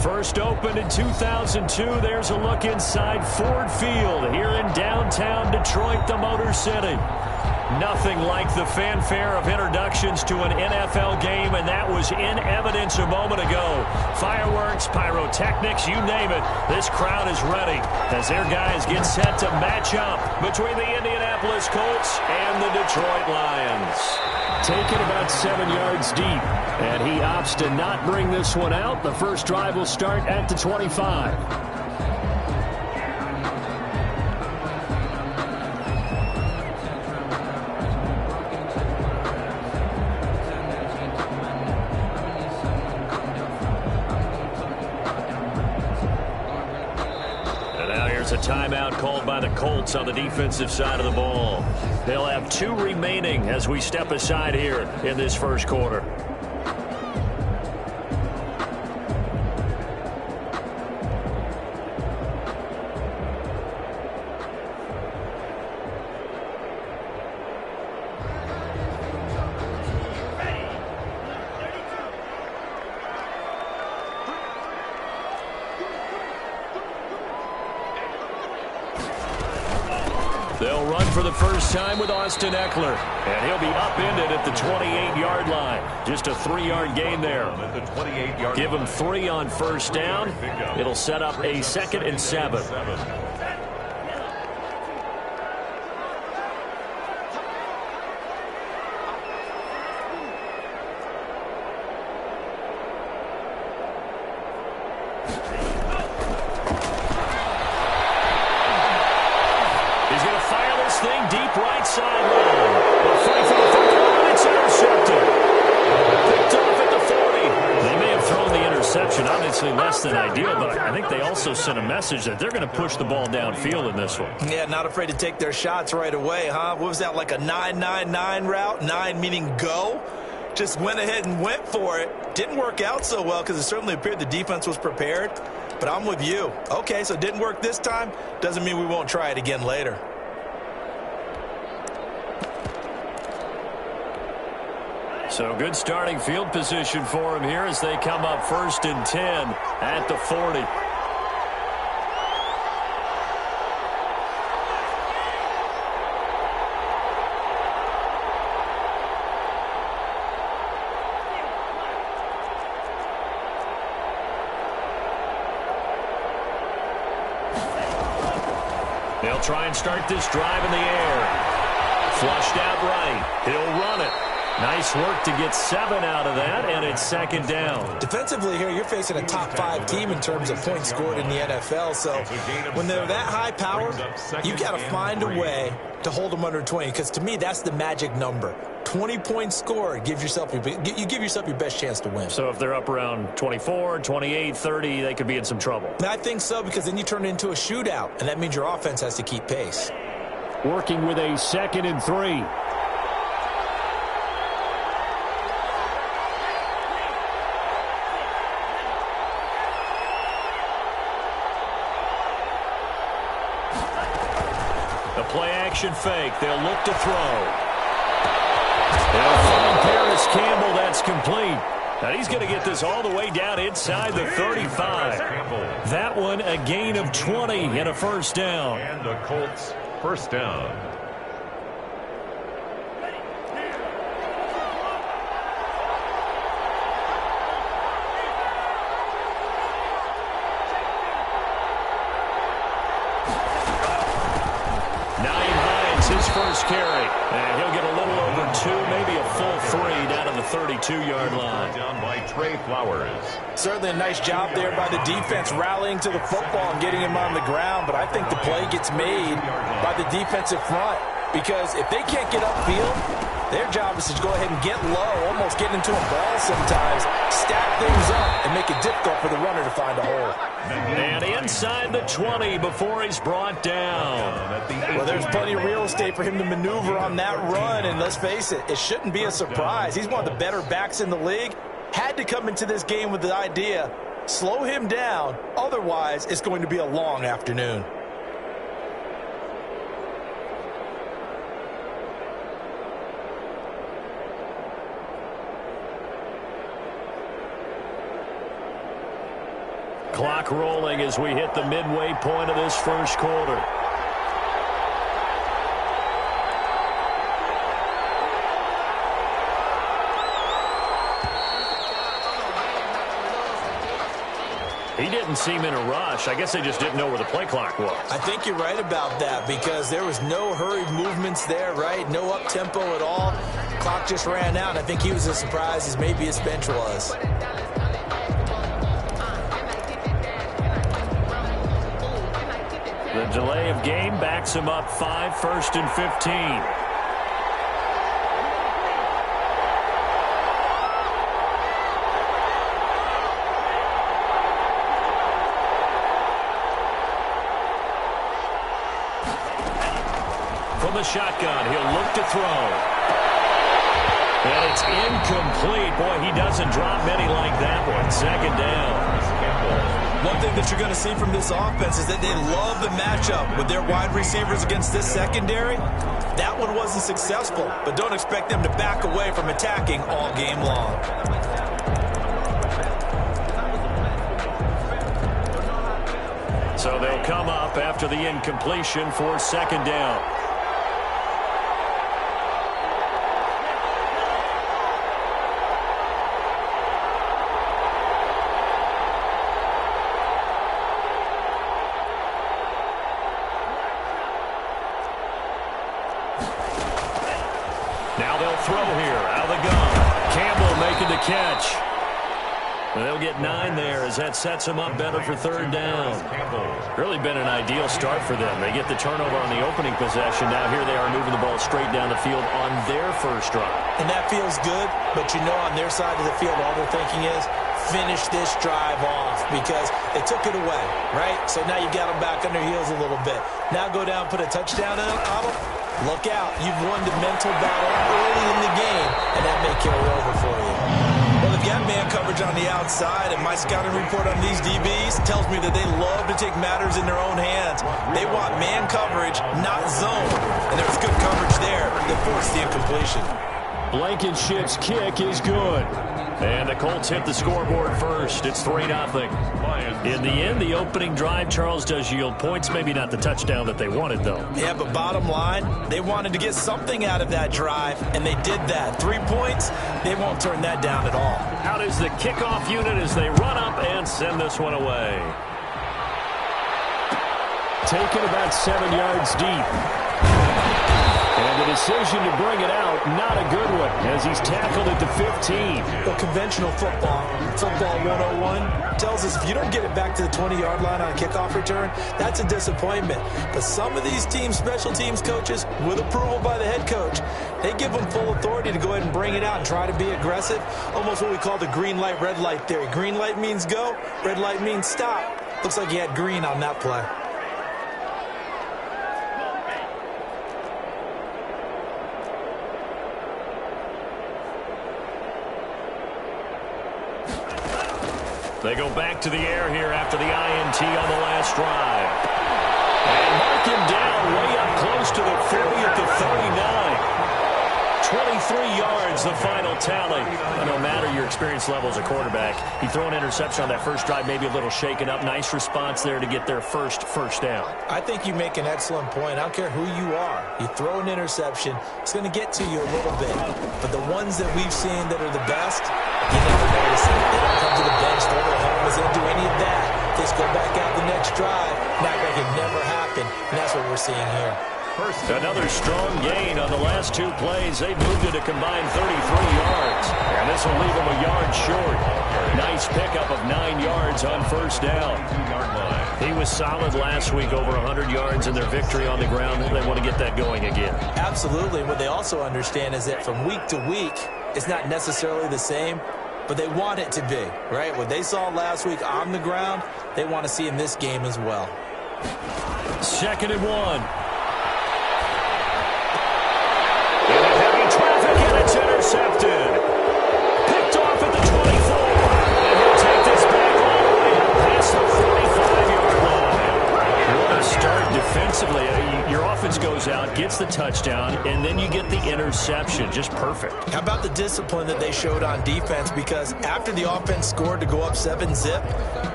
First opened in 2002, there's a look inside Ford Field here in downtown Detroit, the Motor City. Nothing like the fanfare of introductions to an NFL game, and that was in evidence a moment ago. Fireworks, pyrotechnics, you name it. This crowd is ready as their guys get set to match up between the Indianapolis Colts and the Detroit Lions. Taken about 7 yards deep, and he opts to not bring this one out. The first drive will start at the 25. A timeout called by the Colts on the defensive side of the ball. They'll have 2 remaining as we step aside here in this first quarter. They'll run for the first time with Austin Eckler, and he'll be upended at the 28-yard line. Just a 3-yard gain there. Give him 3 on first down. It'll set up a 2nd and 7. Deep right sideline. A fight for the football, and it's intercepted. Picked off at the 40. They may have thrown the interception, obviously less than ideal, but I think they also sent a message that they're going to push the ball downfield in this one. Yeah, not afraid to take their shots right away, huh? What was that, like a 9-9-9 route? 9 meaning go? Just went ahead and went for it. Didn't work out so well because it certainly appeared the defense was prepared. But I'm with you. Okay, so it didn't work this time. Doesn't mean we won't try it again later. So good starting field position for him here as they come up 1st and 10 at the 40. They'll try and start this drive in the air. Flushed out right. He'll run it. Nice work to get 7 out of that, and it's 2nd down. Defensively here, you're facing a top 5 team in terms of points scored in the NFL. So when they're that high powered, you've got to find a way to hold them under 20, because to me, that's the magic number. 20 points scored, you give yourself your best chance to win. So if they're up around 24, 28, 30, they could be in some trouble. And I think so, because then you turn it into a shootout, and that means your offense has to keep pace. Working with a 2nd and 3. Play-action fake. They'll look to throw. They'll find Paris Campbell. That's complete. Now he's going to get this all the way down inside the 35. That one a gain of 20 and a first down. And the Colts first down. His first carry, and he'll get a little over 2, maybe a full 3 down to the 32-yard line. Down by Trey Flowers. Certainly a nice job there by the defense rallying to the football and getting him on the ground, but I think the play gets made by the defensive front, because if they can't get upfield, their job is to go ahead and get low, almost get into a ball sometimes, stack things up, and make it difficult for the runner to find a hole. And inside the 20 before he's brought down. Well, there's plenty of real estate for him to maneuver on that run, and let's face it, it shouldn't be a surprise. He's one of the better backs in the league. Had to come into this game with the idea, slow him down, otherwise it's going to be a long afternoon. Clock rolling as we hit the midway point of this first quarter. He didn't seem in a rush. I guess they just didn't know where the play clock was. I think you're right about that because there was no hurried movements there, right? No up-tempo at all. Clock just ran out. I think he was as surprised as maybe his bench was. The delay of game backs him up 5, 1st and 15. From the shotgun, he'll look to throw. And it's incomplete. Boy, he doesn't drop many like that one. 2nd down. One thing that you're going to see from this offense is that they love the matchup with their wide receivers against this secondary. That one wasn't successful, but don't expect them to back away from attacking all game long. So they'll come up after the incompletion for 2nd down. Now they'll throw here out of the gun. Campbell making the catch. They'll get 9 there as that sets them up better for 3rd down. Really been an ideal start for them. They get the turnover on the opening possession. Now here they are moving the ball straight down the field on their first drive. And that feels good, but you know on their side of the field all they're thinking is finish this drive off because they took it away, right? So now you got them back on their heels a little bit. Now go down, put a touchdown on them. Look out. You've won the mental battle early in the game, and that may carry over for you. Well, they've got man coverage on the outside, and my scouting report on these DBs tells me that they love to take matters in their own hands. They want man coverage, not zone. And there's good coverage there that forced the incompletion. Blankenship's kick is good. And the Colts hit the scoreboard first. It's 3-0. In the end, the opening drive, Charles, does yield points. Maybe not the touchdown that they wanted, though. Yeah, but bottom line, they wanted to get something out of that drive, and they did that. 3 points, they won't turn that down at all. Out is the kickoff unit as they run up and send this one away. Taken about 7 yards deep. And the decision to bring it out, not a good one, as he's tackled at the 15. Well, conventional football 101, tells us if you don't get it back to the 20-yard line on a kickoff return, that's a disappointment. But some of these team special teams coaches, with approval by the head coach, they give them full authority to go ahead and bring it out and try to be aggressive. Almost what we call the green light, red light theory. Green light means go, red light means stop. Looks like he had green on that play. They go back to the air here after the INT on the last drive. And mark him down way up close to the 40 at the 39. 23 yards, the final tally. No matter your experience level as a quarterback, he threw an interception on that first drive, maybe a little shaken up. Nice response there to get their first down. I think you make an excellent point. I don't care who you are. You throw an interception, it's going to get to you a little bit. But the ones that we've seen that are the best, you never notice it. They don't come to the bench, throw their helmets, they don't do any of that. They just go back out the next drive, and act like it never happened. And that's what we're seeing here. Another strong gain on the last 2 plays. They moved it a combined 33 yards. And this will leave them a yard short. Nice pickup of 9 yards on first down. He was solid last week, over 100 yards in their victory on the ground. They want to get that going again. Absolutely. What they also understand is that from week to week, it's not necessarily the same, but they want it to be, right? What they saw last week on the ground, they want to see in this game as well. 2nd and 1. Traffic, and it's intercepted. Picked off at the 24. And he'll take this back all the way up past the 45-yard line. What a start defensively. Your offense goes out, gets the touchdown, and then you get the interception. Just perfect. How about the discipline that they showed on defense? Because after the offense scored to go up 7-zip,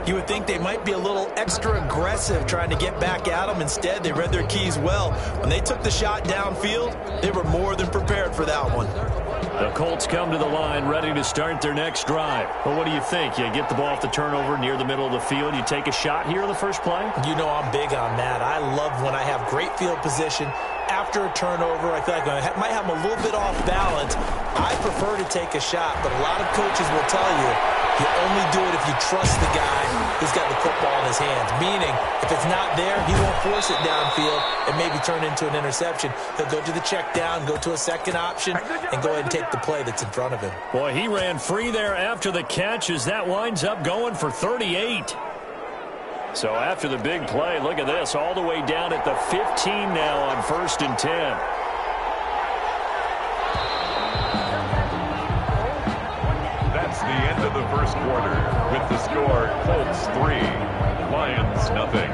You would think they might be a little extra aggressive trying to get back at them. Instead, they read their keys well. When they took the shot downfield, they were more than prepared for that one. The Colts come to the line ready to start their next drive. Well, what do you think? You get the ball off the turnover near the middle of the field. You take a shot here in the first play? You know I'm big on that. I love when I have great field position. After a turnover, I feel like I might have them a little bit off balance. I prefer to take a shot, but a lot of coaches will tell you only do it if you trust the guy who's got the football in his hands. Meaning, if it's not there, he won't force it downfield and maybe turn into an interception. He'll go to the check down, go to a second option, and go ahead and take the play that's in front of him. Boy, he ran free there after the catch as that winds up going for 38. So after the big play, look at this, all the way down at the 15 now on 1st and 10. That's the end of the first quarter with the score Colts 3, Lions nothing.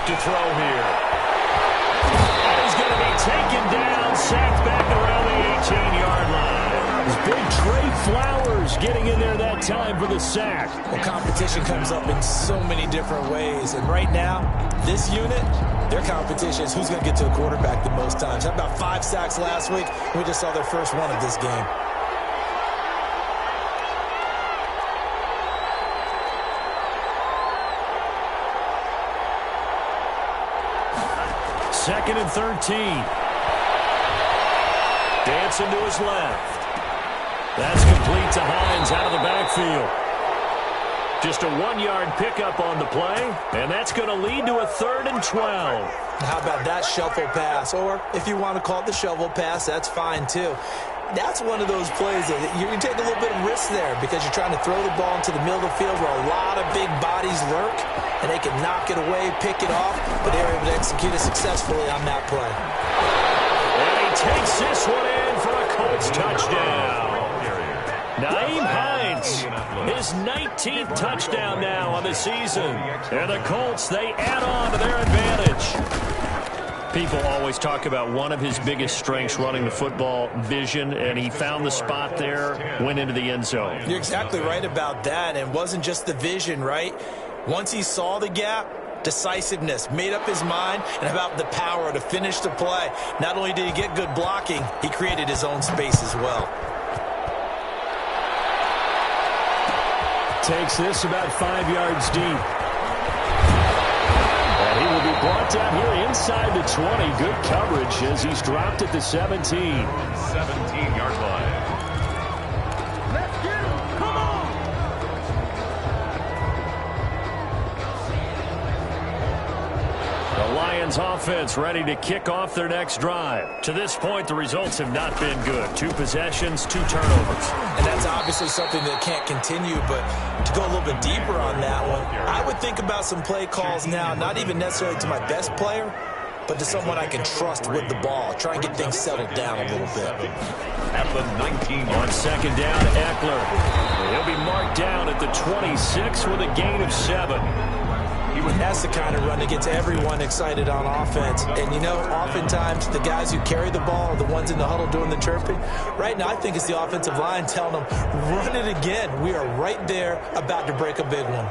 To throw here. And he's going to be taken down, sacked back around the 18-yard line. It's big Trey Flowers getting in there that time for the sack. Well, competition comes up in so many different ways. And right now, this unit, their competition is who's going to get to a quarterback the most times. Had about 5 sacks last week. We just saw their first one of this game. Second and 13. Dancing to his left. That's complete to Hines out of the backfield. Just a 1-yard pickup on the play, and that's going to lead to a 3rd and 12. How about that shuffle pass? Or if you want to call it the shovel pass, that's fine too. That's one of those plays that you take a little bit of risk there because you're trying to throw the ball into the middle of the field where a lot of big bodies lurk, and they can knock it away, pick it off, but they were able to execute it successfully on that play. And he takes this one in for a Colts touchdown. Nyheim Hines, his 19th touchdown now on the season. And the Colts, they add on to their advantage. People always talk about one of his biggest strengths running the football, vision, and he found the spot there, went into the end zone. You're exactly right about that, and it wasn't just the vision, right? Once he saw the gap, decisiveness, made up his mind, and about the power to finish the play. Not only did he get good blocking, he created his own space as well. Takes this about 5 yards deep. And he will be brought down here inside the 20. Good coverage as he's dropped at the 17. 17-yard line. Let's get him. Come on. The Lions offense ready to kick off their next drive. To this point, the results have not been good. 2 possessions, 2 turnovers. And that's obviously something that can't continue, but to go a little bit deeper on that one, I would think about some play calls now, not even necessarily to my best player, but to someone I can trust with the ball. Try and get things settled down a little bit. At the 19 On second down, Eckler. He'll be marked down at the 26 with a gain of 7. That's the kind of run that gets everyone excited on offense. And, you know, oftentimes the guys who carry the ball are the ones in the huddle doing the chirping. Right now, I think it's the offensive line telling them, run it again. We are right there about to break a big one.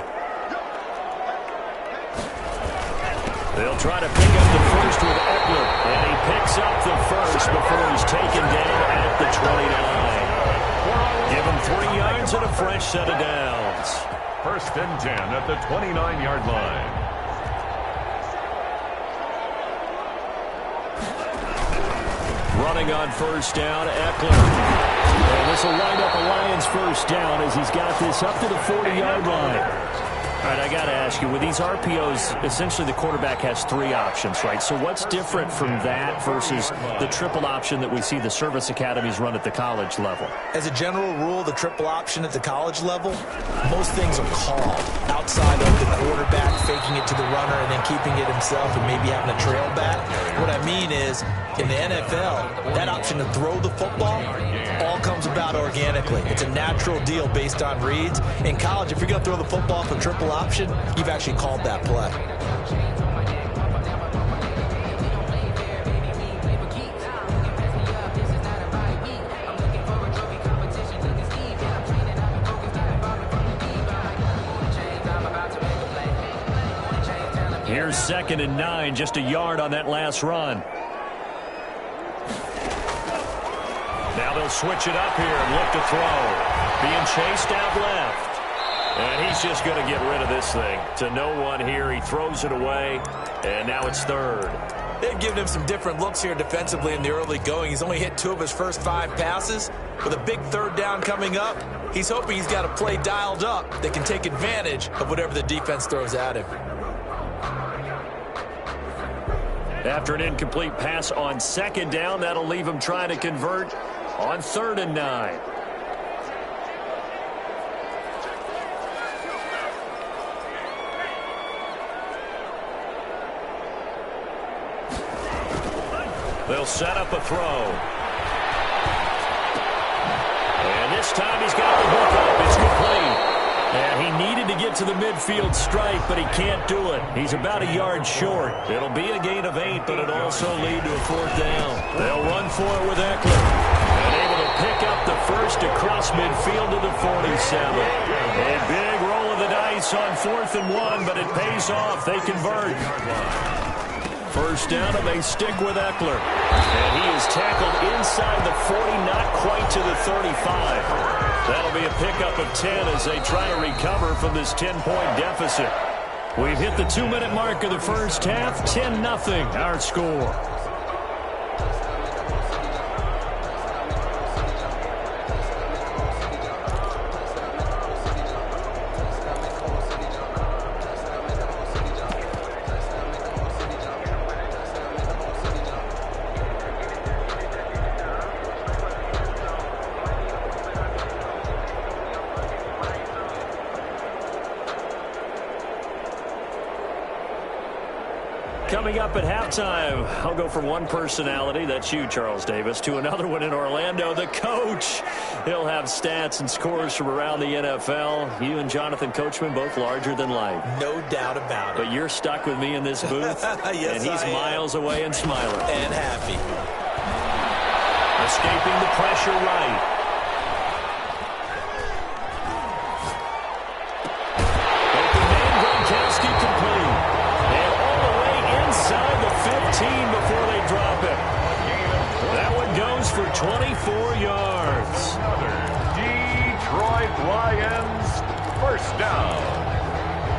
They'll try to pick up the first with Eckler. And he picks up the first before he's taken down at the 29. Give him 3 yards and a fresh set of downs. 1st and 10 at the 29-yard line. Running on first down, Eckler. And this will wind up a Lions first down as he's got this up to the 40-yard line. All right, I got to ask you, with these RPOs, essentially the quarterback has 3 options, right? So what's different from that versus the triple option that we see the service academies run at the college level? As a general rule, the triple option at the college level, most things are called outside of the quarterback faking it to the runner and then keeping it himself and maybe having a trail back. What I mean is, in the NFL, that option to throw the football all comes about organically. It's a natural deal based on reads. In college, if you're going to throw the football for triple option, you've actually called that play. Here's 2nd and 9, just a yard on that last run. Now they'll switch it up here and look to throw. Being chased out left. And he's just going to get rid of this thing. To no one here. He throws it away. And now it's 3rd. They've given him some different looks here defensively in the early going. He's only hit 2 of his first 5 passes. With a big 3rd down coming up, he's hoping he's got a play dialed up that can take advantage of whatever the defense throws at him. After an incomplete pass on 2nd down, that'll leave him trying to convert on 3rd and 9. They'll set up a throw. And this time he's got the hook up. It's complete. And he needed to get to the midfield stripe, but he can't do it. He's about a yard short. It'll be a gain of 8, but it'll also lead to a 4th down. They'll run for it with Eckler. And able to pick up the first across midfield to the 47. A big roll of the dice on 4th and 1, but it pays off. They convert. First down, and they stick with Eckler. And he is tackled inside the 40, not quite to the 35. That'll be a pickup of 10 as they try to recover from this 10-point deficit. We've hit the 2-minute mark of the first half. 10-0 our score. Coming up at halftime, I'll go from one personality, that's you, Charles Davis, to another one in Orlando, the coach. He'll have stats and scores from around the NFL. You and Jonathan Coachman, both larger than life. No doubt about it. But you're stuck with me in this booth, yes, and he's miles away and smiling. And happy. Escaping the pressure right. Before they drop it. That one goes for 24 yards. Detroit Lions, first down.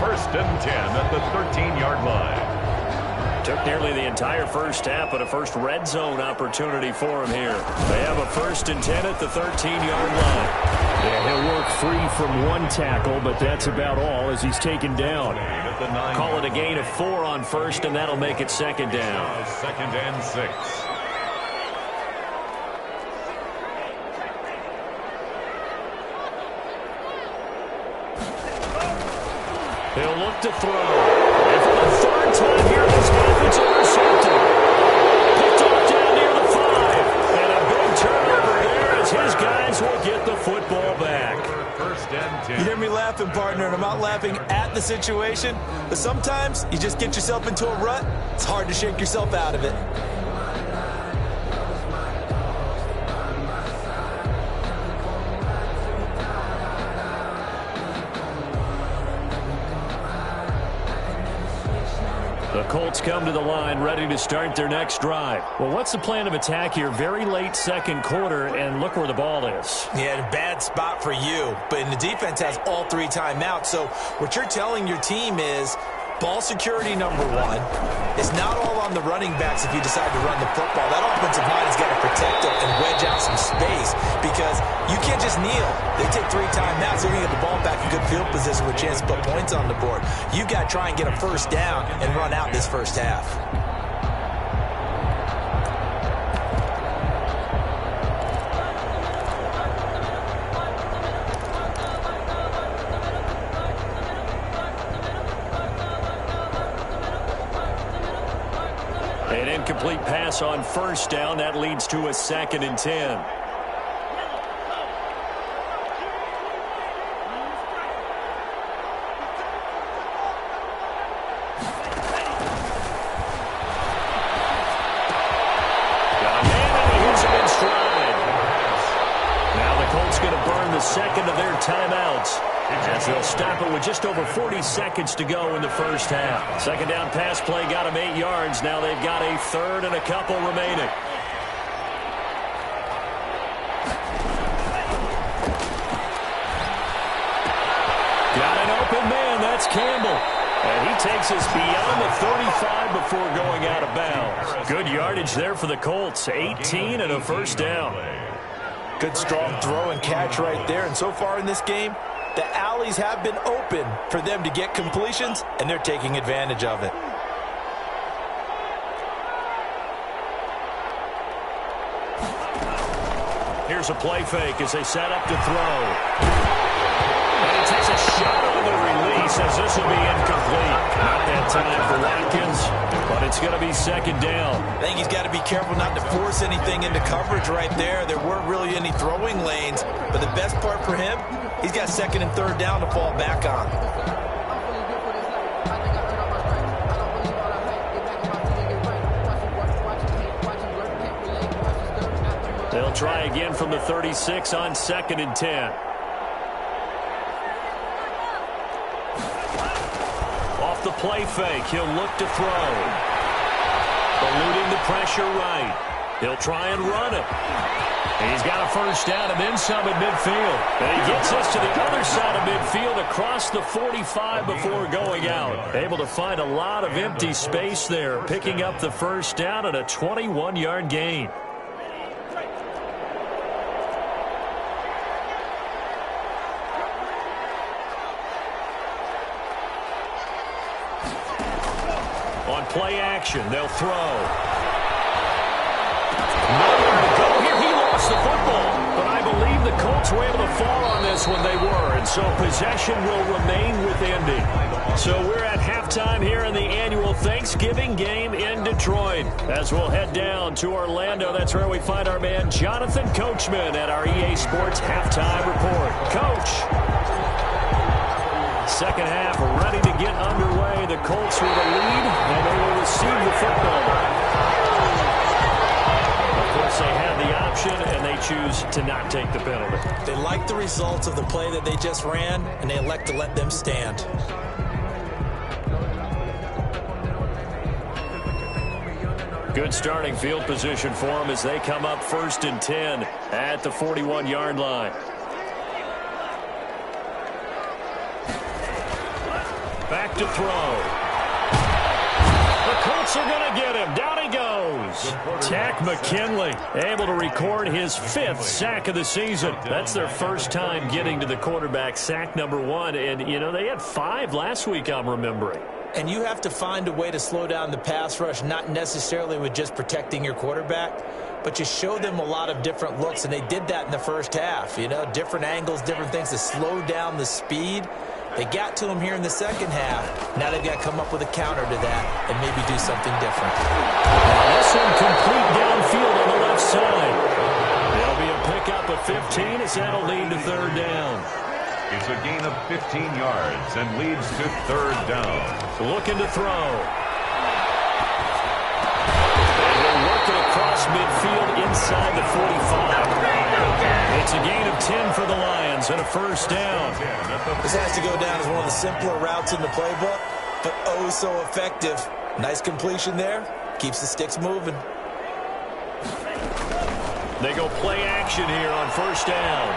1st and 10 at the 13-yard line. Took nearly the entire first half, but a first red zone opportunity for him here. They have a 1st and 10 at the 13-yard line. Yeah, he'll work free from one tackle, but that's about all as he's taken down. Call it a gain of 4 on 1st, and that'll make it 2nd down. 2nd and 6. He'll look to throw. And for the 3rd time here, this half, it's intercepted. Picked off down near the 5. And a big turnover there as his guys will get the football back. 1st and 10. You hear me laughing, partner, and I'm not laughing at the situation, but sometimes you just get yourself into a rut. It's hard to shake yourself out of it. The Colts come to the line ready to start their next drive. Well, what's the plan of attack here? Very late 2nd quarter, and look where the ball is. Yeah, bad spot for you, but the defense has all 3 timeouts. So what you're telling your team is ball security number 1. It's not all on the running backs if you decide to run the football. That offensive line has got to protect them and wedge out some space because you can't just Colts kneel. They take 3 timeouts. They're going to get the ball back in good field position with a chance to put points on the board. You've got to try and get a first down and run out this first half. An incomplete pass on first down. That leads to a 2nd and 10. Second of their timeouts, as they'll stop it with just over 40 seconds to go in the first half. Second down pass play got them 8 yards. Now they've got a 3rd and a couple remaining. Got an open man. That's Campbell. And he takes us beyond the 35 before going out of bounds. Good yardage there for the Colts. 18 and a first down. Good strong throw and catch right there. And so far in this game, the alleys have been open for them to get completions, and they're taking advantage of it. Here's a play fake as they set up to throw. And he takes a shot on the release as this will be incomplete. Not that time for Watkins, but it's going to be 2nd down. I think he's got to be careful not to force anything into coverage right there. There weren't really any throwing lanes, but the best part for him, he's got 2nd and 3rd down to fall back on. They'll try again from the 36 on 2nd and 10. Off the play fake, he'll look to throw. Eluding the pressure right. He'll try and run it. And he's got a first down and then some at midfield. And he gets us to the other side of midfield across the 45 before going out. Able to find a lot of empty space there, picking up the first down and a 21-yard gain. On play action, they'll throw. Nowhere to go here. He lost the football. But I believe the Colts were able to fall on this when they were. And so possession will remain with Indy. So we're at halftime here in the annual Thanksgiving game in Detroit. As we'll head down to Orlando, that's where we find our man Jonathan Coachman at our EA Sports Halftime Report. Coach. Second half ready to get underway. The Colts with a lead, and they will receive the football. Of course, they have the option, and they choose to not take the penalty. They like the results of the play that they just ran, and they elect to let them stand. Good starting field position for them as they come up 1st and 10 at the 41-yard line. Back to throw. The Colts are going to get him. Down he goes. Takk McKinley able to record his 5th sack of the season. That's their first time getting to the quarterback, sack number 1. And, you know, they had 5 last week, I'm remembering. And you have to find a way to slow down the pass rush, not necessarily with just protecting your quarterback, but you show them a lot of different looks, and they did that in the first half. You know, different angles, different things to slow down the speed. They got to him here in the second half. Now they've got to come up with a counter to that and maybe do something different. Now this one complete downfield on the left side. There'll be a pickup of 15 as that'll lead to 3rd down. It's a gain of 15 yards and leads to 3rd down. Looking to throw. And he'll work it across midfield inside the 45. It's a gain of 10 for the Lions and a first down. This has to go down as one of the simpler routes in the playbook, but oh so effective. Nice completion there. Keeps the sticks moving. They go play action here on first down.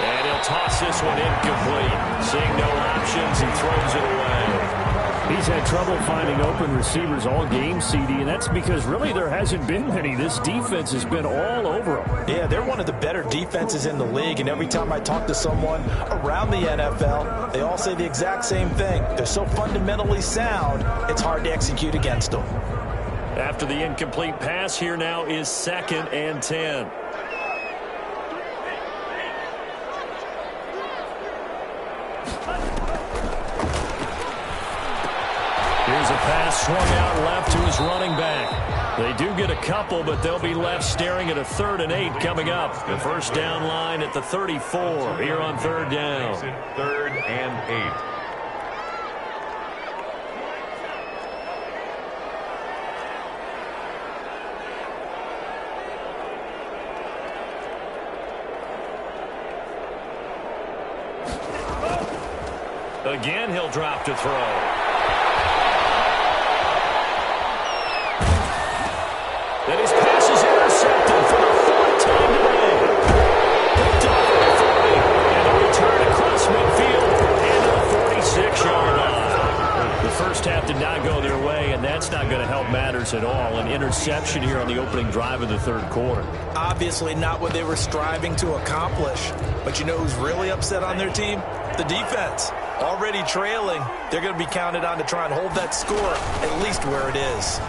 And he'll toss this one incomplete. Seeing no options, he throws it away. He's had trouble finding open receivers all game, CD, and that's because really there hasn't been many. This defense has been all over him. Yeah, they're one of the better defenses in the league, and every time I talk to someone around the NFL, they all say the exact same thing. They're so fundamentally sound, it's hard to execute against them. After the incomplete pass, here now is 2nd and 10. Here's a pass swung out left to his running back. They do get a couple, but they'll be left staring at a 3rd and 8 coming up. The first down line at the 34 here on 3rd down. 3rd and 8. Again, he'll drop to throw. Then his pass is intercepted for the 4th time today. Picked off at the 40, and a return across midfield and to the 46-yard line. The first half did not go their way, and that's not going to help matters at all. An interception here on the opening drive of the 3rd quarter. Obviously not what they were striving to accomplish. But you know who's really upset on their team? The defense. Already trailing, they're going to be counted on to try and hold that score at least where it is.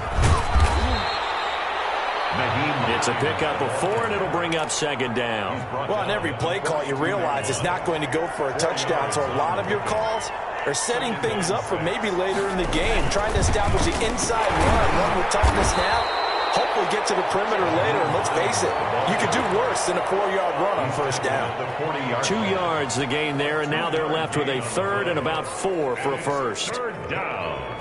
It's a pickup of 4, and it'll bring up 2nd down. Well, on every play call, you realize it's not going to go for a touchdown, so a lot of your calls are setting things up for maybe later in the game, trying to establish the inside run with toughness now, hopefully get to the perimeter later, and let's face it, you could do worse than a 4-yard run on 1st down. 2 yards the gain there, and now they're left with a 3rd and about 4 for a first. 3rd down.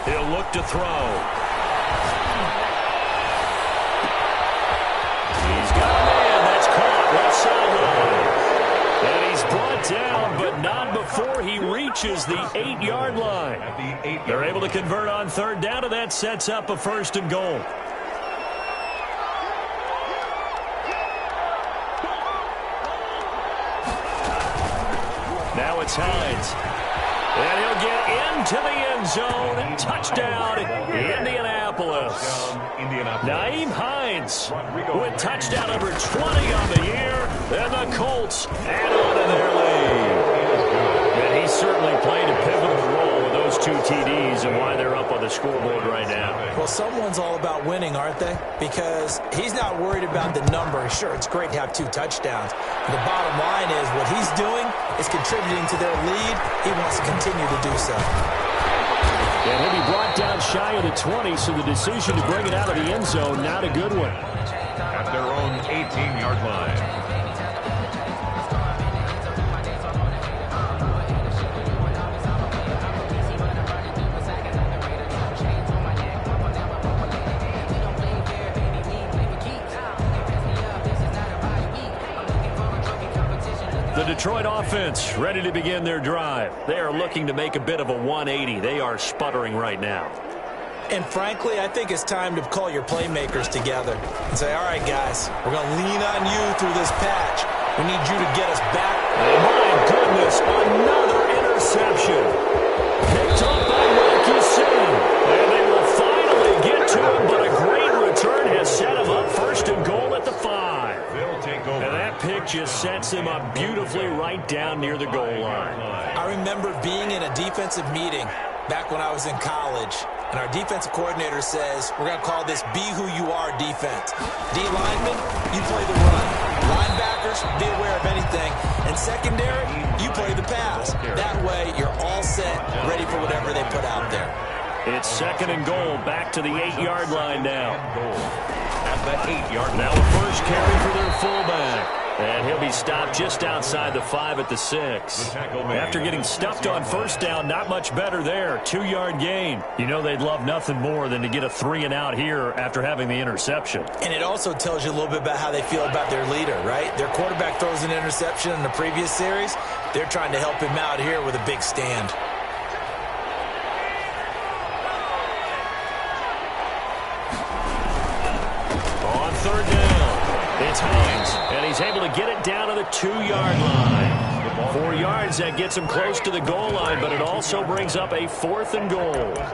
He'll look to throw. He's got a man. That's caught. Left sideline. And he's brought down, but not before he reaches the 8-yard line. They're able to convert on 3rd down, and that sets up a 1st and goal. Now it's Hines. And he'll get into the end zone. Touchdown, Indianapolis. Nyheim Hines with touchdown number 20 on the year. And the Colts add on to their lead. And he certainly played a pivotal role with those 2 TDs and why they're up on the scoreboard right now. Well, someone's all about winning, aren't they? Because he's not worried about the number. Sure, it's great to have 2 touchdowns. But the bottom line is what he's doing is contributing to their lead. He wants to continue to do so. And he'll be brought down shy of the 20, so the decision to bring it out of the end zone, not a good one. At their own 18-yard line. The Detroit offense ready to begin their drive. They are looking to make a bit of a 180. They are sputtering right now. And frankly, I think it's time to call your playmakers together and say, all right, guys, we're going to lean on you through this patch. We need you to get us back. Oh, my goodness, another interception. Picked up by Rocky Sin. And they will finally get to him, but a great return has set him up 1st and goal at the 5. And that pick just sets him up beautifully right down near the goal line. I remember being in a defensive meeting back when I was in college, and our defensive coordinator says, we're going to call this Be Who You Are defense. D linemen, you play the run. Linebackers, be aware of anything. And secondary, you play the pass. That way, you're all set, ready for whatever they put out there. It's 2nd and goal, back to the 8-yard line now. At the 8-yard line. Now a first carry for their fullback. And he'll be stopped just outside the 5 at the 6. After getting stuffed on first down, not much better there. 2-yard gain. You know they'd love nothing more than to get a 3-and-out here after having the interception. And it also tells you a little bit about how they feel about their leader, right? Their quarterback throws an interception in the previous series. They're trying to help him out here with a big stand. On third down, it's Hines, and he's able to get it down to the 2-yard line. 4 yards, that gets him close to the goal line, but it also brings up a 4th and goal.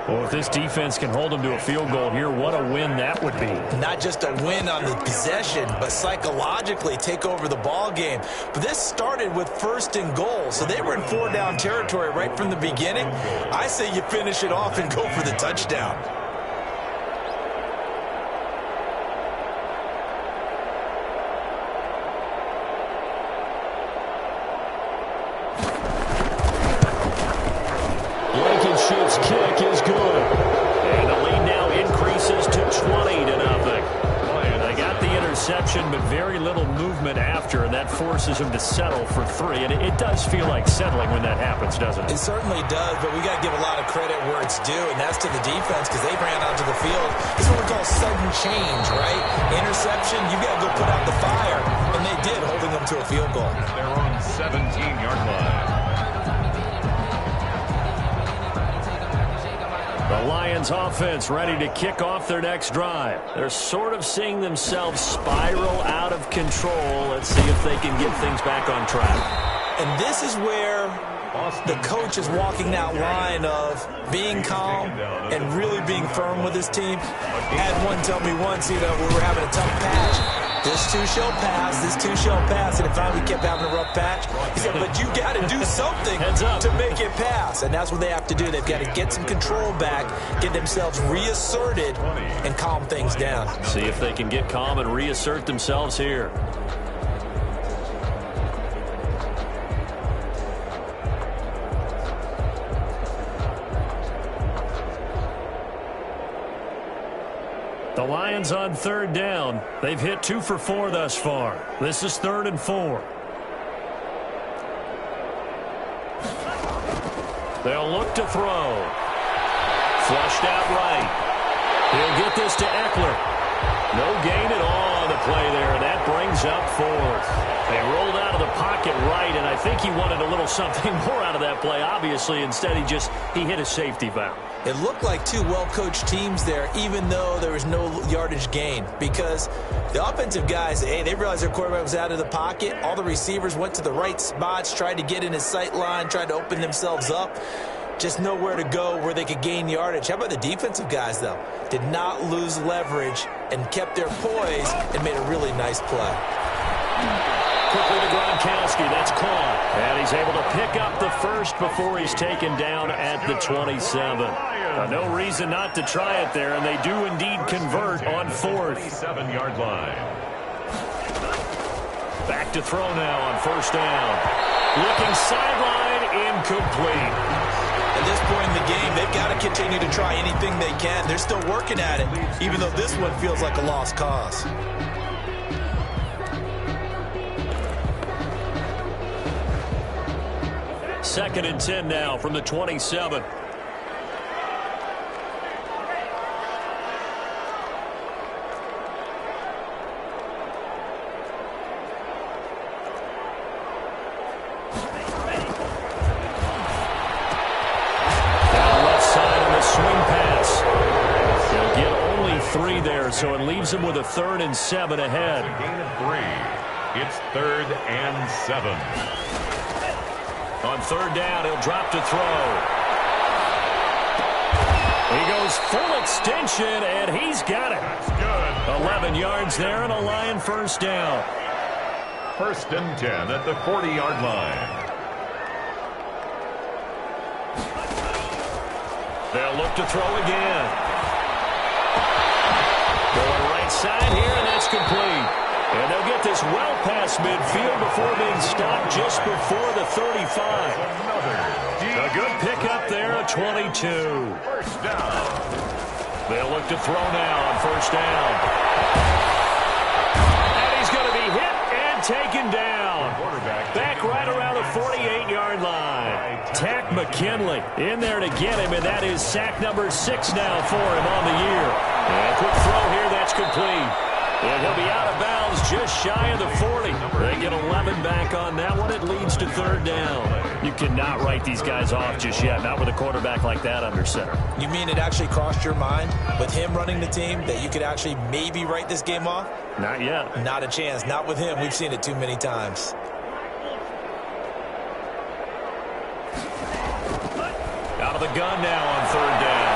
Well, if this defense can hold them to a field goal here, what a win that would be. Not just a win on the possession, but psychologically take over the ball game. But this started with 1st and goal, so they were in 4-down territory right from the beginning. I say you finish it off and go for the touchdown. Shoots kick is good. And the lead now increases to 20-0. They got the interception, but very little movement after, and that forces him to settle for 3. And it does feel like settling when that happens, doesn't it? It certainly does, but we got to give a lot of credit where it's due, and that's to the defense because they ran onto the field. This is what we call sudden change, right? Interception, you got to go put out the fire, and they did, holding them to a field goal. Their own 17-yard line. The Lions offense ready to kick off their next drive. They're sort of seeing themselves spiral out of control. Let's see if they can get things back on track. And this is where the coach is walking that line of being calm and really being firm with his team. I had one tell me once, we were having a tough patch. This too shall pass, this too shall pass. And finally we kept having a rough patch. He said, but you got to do something to make it pass. And that's what they have to do. They've got to get some control back, get themselves reasserted, and calm things down. See if they can get calm and reassert themselves here. The Lions on 3rd down. They've hit 2 for 4 thus far. This is 3rd and 4. They'll look to throw. Flushed out right. He'll get this to Eckler. No gain at all on the play there, and that brings up 4th. They rolled out of the pocket right, and I think he wanted a little something more out of that play. Obviously, instead he hit a safety valve. It looked like 2 well-coached teams there, even though there was no yardage gain, because the offensive guys, they realized their quarterback was out of the pocket. All the receivers went to the right spots, tried to get in his sight line, tried to open themselves up. Just nowhere to go where they could gain yardage. How about the defensive guys, though? Did not lose leverage and kept their poise and made a really nice play. Quickly to Gronkowski. That's caught. And he's able to pick up the 1st before he's taken down at the 27. No reason not to try it there, and they do indeed convert on 4th. 7-yard line. Back to throw now on 1st down. Looking sideline, incomplete. At this point in the game, they've got to continue to try anything they can. They're still working at it, even though this one feels like a lost cause. Second and 10 now from the 27. So it leaves him with a 3rd and 7 ahead. A gain of 3. It's 3rd and 7. On 3rd down, he'll drop to throw. He goes full extension, and he's got it. That's good. 11 yards there and a Lion 1st down. 1st and 10 at the 40-yard line. They'll look to throw again. Going right side here, and that's complete. And they'll get this well past midfield before being stopped just before the 35. A good pickup there, a 22. 1st down. They'll look to throw now on 1st down. And he's going to be hit and taken down. Back right around the 48-yard line. Tack McKinley in there to get him, and that is sack number 6 now for him on the year. And quick throw here, that's complete. And he'll be out of bounds just shy of the 40. They get 11 back on that one. It leads to 3rd down. You cannot write these guys off just yet, not with a quarterback like that under center. You mean it actually crossed your mind with him running the team that you could actually maybe write this game off? Not yet. Not a chance. Not with him. We've seen it too many times. Out of the gun now on 3rd down.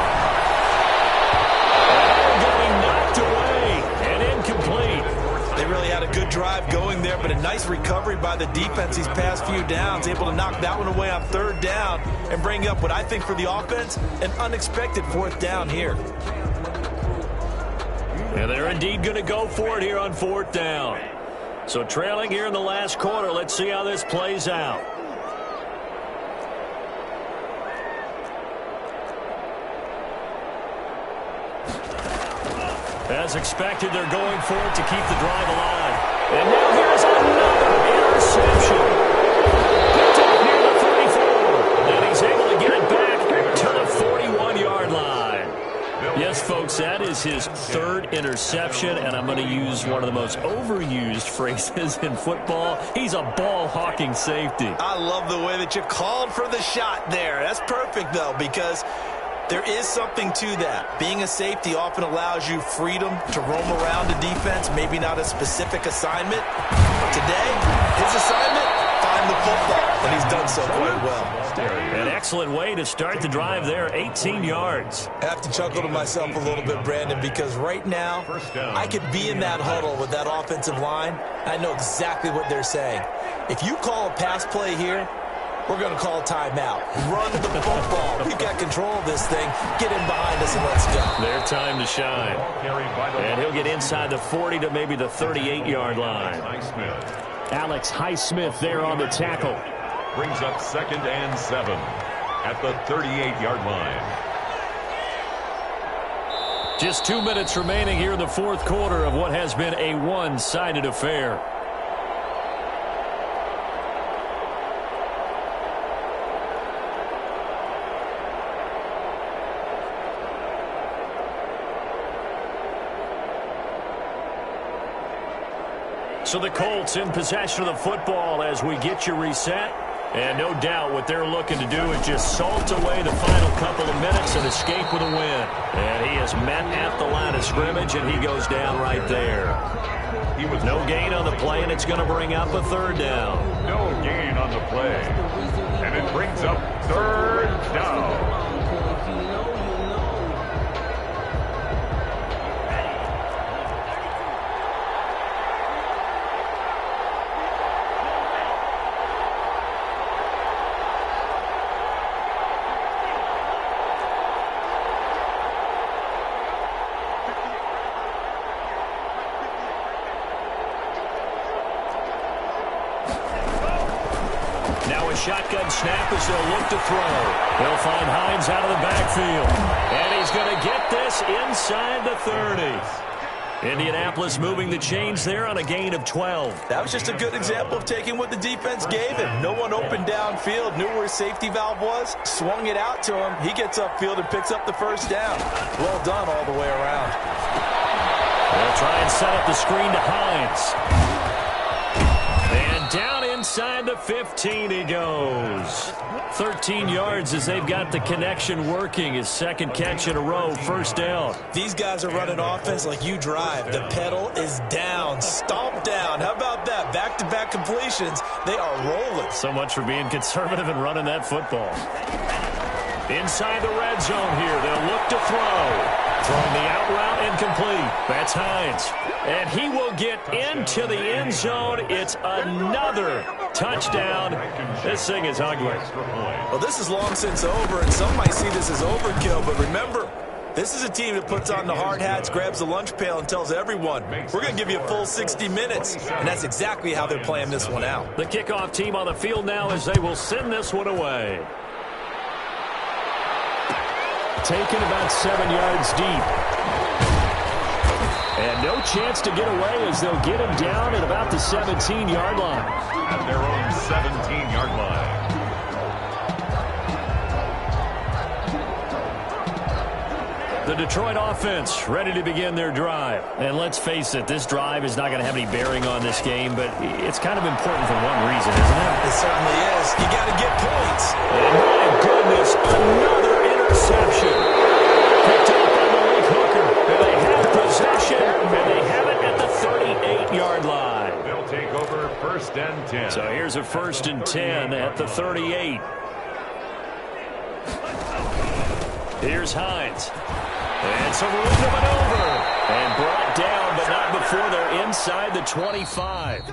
Getting knocked away and incomplete. They really had a good drive going there, but a nice recovery by the defense these past few downs, able to knock that one away on 3rd down and bring up what I think for the offense, an unexpected 4th down here. And they're indeed going to go for it here on 4th down. So trailing here in the last quarter. Let's see how this plays out. As expected, they're going for it to keep the drive alive. And now here's another interception. Picked up near the 34. And he's able to get it back to the 41-yard line. Yes, folks, that is his 3rd interception, and I'm going to use one of the most overused phrases in football. He's a ball-hawking safety. I love the way that you called for the shot there. That's perfect, though, because there is something to that. Being a safety often allows you freedom to roam around the defense, maybe not a specific assignment. Today, his assignment, find the football, and he's done so quite well. An excellent way to start the drive there, 18 yards. I have to chuckle to myself a little bit, Brandon, because right now, I could be in that huddle with that offensive line. I know exactly what they're saying. If you call a pass play here, we're going to call a timeout. Run the football. We've got control of this thing. Get in behind us and let's go. Their time to shine. And he'll get inside the 40 to maybe the 38-yard line. Alex Highsmith there on the tackle. Brings up 2nd and 7 at the 38-yard line. Just 2 minutes remaining here in the 4th quarter of what has been a one-sided affair. So the Colts in possession of the football as we get you reset. And no doubt what they're looking to do is just salt away the final couple of minutes and escape with a win. And he is met at the line of scrimmage, and he goes down right there. He was no gain on the play, and it's going to bring up a 3rd down. No gain on the play. And it brings up 3rd down. Shotgun snap as they'll look to throw. They'll find Hines out of the backfield. And he's going to get this inside the 30. Indianapolis moving the chains there on a gain of 12. That was just a good example of taking what the defense gave him. No one open downfield, knew where his safety valve was, swung it out to him. He gets upfield and picks up the 1st down. Well done all the way around. They'll try and set up the screen to Hines. And down inside the 15 he goes. 13 yards as they've got the connection working. His 2nd catch in a row, 1st down. These guys are running offense like you drive. The pedal is down, stomp down. How about that? Back-to-back completions. They are rolling. So much for being conservative and running that football. Inside the red zone here. They'll look to throw. Throwing the out route incomplete. That's Hines. And he will get into the end zone. It's another touchdown. This thing is ugly. Well, this is long since over, and some might see this as overkill. But remember, this is a team that puts on the hard hats, grabs the lunch pail, and tells everyone, we're going to give you a full 60 minutes. And that's exactly how they're playing this one out. The kickoff team on the field now as they will send this one away. Taken about 7 yards deep. And no chance to get away as they'll get him down at about the 17-yard line. At their own 17-yard line. The Detroit offense ready to begin their drive. And let's face it, this drive is not going to have any bearing on this game, but it's kind of important for one reason, isn't it? It certainly is. You got to get points. And my goodness, another interception. Picked up by Malik Hooker. And they have possession, and they have it at the 38-yard line. They'll take over 1st and 10. So here's a 1st and 10 at the 38. Here's Hines. And some room to maneuver. And brought down, but not before they're inside the 25.